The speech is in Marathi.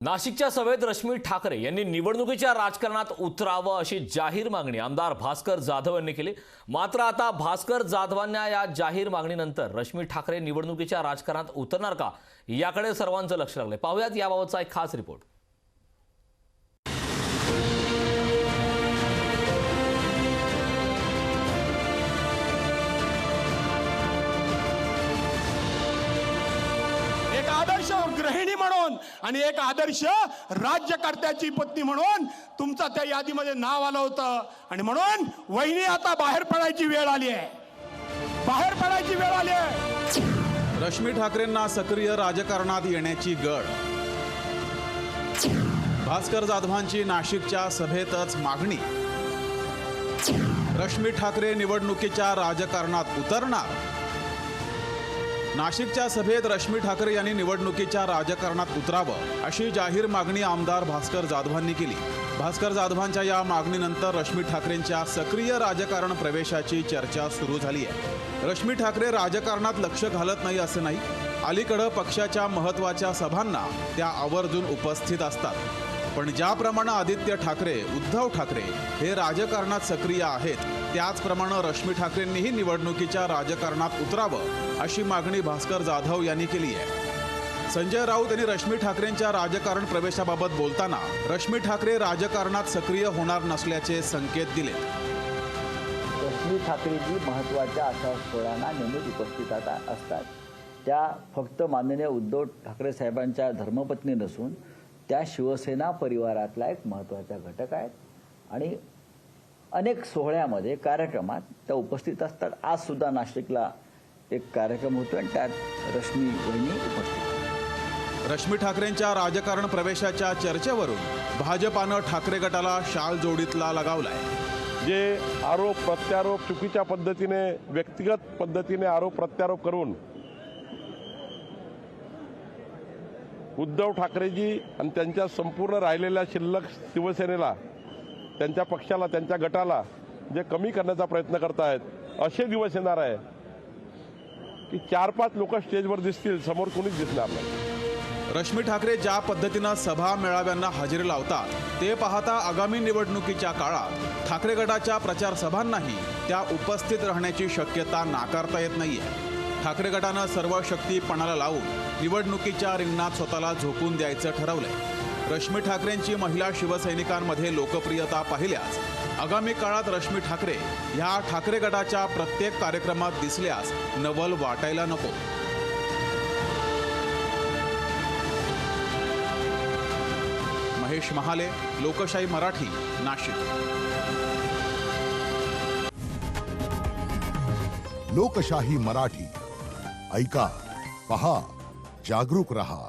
नाशिकच्या सभेत रश्मी ठाकरे यांनी निवडणुकीच्या राजकारणात उतरावं अशी जाहीर मागणी आमदार भास्कर जाधव यांनी केली। मात्र आता भास्कर जाधवांना या जाहीर मागणीनंतर रश्मी ठाकरे निवडणुकीच्या राजकारणात उतरणार का याकडे सर्वांचं लक्ष लागलंय। पाहूयात याबाबतचा एक खास रिपोर्ट। एक आदर्श गृहिणी म्हणून आणि एक आदर्श राज्यकर्त्याची पत्नी म्हणून तुमचं त्या यादीमध्ये नाव आलं होतं आणि म्हणून वहिनी आता बाहेर पडायची वेळ आली आहे। बाहेर पडायची वेळ आली आहे। रश्मी ठाकरेंना सक्रिय राजकारणात येण्याची गळ। भास्कर जाधवांची नाशिकच्या सभेतच मागणी। रश्मी ठाकरे निवडणुकीच्या राजकारणात उतरणार। नाशिकच्या सभेत रश्मी ठाकरे यांनी निवडणुकीच्या राजकारणात उतरावं अशी जाहीर मागणी आमदार भास्कर जाधवांनी केली। भास्कर जाधवांच्या या मागणीनंतर रश्मी ठाकरेंच्या सक्रिय राजकारण प्रवेशाची चर्चा सुरू झाली आहे। रश्मी ठाकरे राजकारणात लक्ष घालत नाही असं नाही, अलीकडे पक्षाच्या महत्त्वाच्या सभांना त्या आवर्जून उपस्थित असतात। पण ज्याप्रमाणे आदित्य ठाकरे, उद्धव ठाकरे हे राजकारणात सक्रिय आहेत, त्याचप्रमाणे रश्मी ठाकरेंनीही निवडणुकीच्या राजकारणात उतरावं अशी मागणी भास्कर जाधव यांनी केली आहे। संजय राऊत यांनी रश्मी ठाकरेंच्या राजकारण प्रवेशाबाबत बोलताना रश्मी ठाकरे राजकारणात सक्रिय होणार नसल्याचे संकेत दिले। रश्मी ठाकरेजी महत्त्वाच्या अशा सोहळ्यांना नेहमीच उपस्थित असतात। त्या फक्त माननीय उद्धव ठाकरे साहेबांच्या धर्मपत्नी नसून त्या शिवसेना परिवारातला एक महत्त्वाचा घटक आहेत आणि अनेक सोहळ्यामध्ये कार्यक्रमात त्या उपस्थित असतात। आज सुद्धा नाशिकला एक कार्यक्रम होतो आणि त्यात रश्मी वहिनी उपस्थित आहेत। रश्मी ठाकरेंच्या राजकारण प्रवेशाच्या चर्चेवरून भाजपानं ठाकरे गटाला शाल जोडीतला लगावलाय। जे आरोप प्रत्यारोप चुकीच्या पद्धतीने व्यक्तिगत पद्धतीने आरोप प्रत्यारोप करून उद्धव ठाकरेजी आणि त्यांच्या संपूर्ण राहिलेल्या शिल्लक शिवसेनेला, त्यांच्या पक्षाला, त्यांच्या गटाला जे कमी करण्याचा प्रयत्न करतायत, असे दिवस येणार आहे की 4-5 लोक स्टेजवर दिसतील, समोर कोणीच दिसणार नाही। रश्मी ठाकरे ज्या पद्धतीनं सभा मेळाव्यांना हजेरी लावतात ते पाहता आगामी निवडणुकीच्या काळात ठाकरे गटाच्या प्रचार सभांनाही त्या उपस्थित राहण्याची शक्यता नाकारता येत नाहीये। ठाकरे गटानं सर्व शक्ती पणाला लावून निवडणुकीच्या रिंगणात स्वतःला झोकून द्यायचं ठरवलंय। रश्मी ठाकरेंची महिला शिवसैनिकांमध्ये लोकप्रियता पाहिल्यास आगामी काळात रश्मी ठाकरे ह्या ठाकरे गटाच्या प्रत्येक कार्यक्रमात दिसल्यास नवल वाटायला नको। महेश महाले, लोकशाही मराठी, नाशिक। लोकशाही मराठी ऐका, पहा, जागरूक रहा।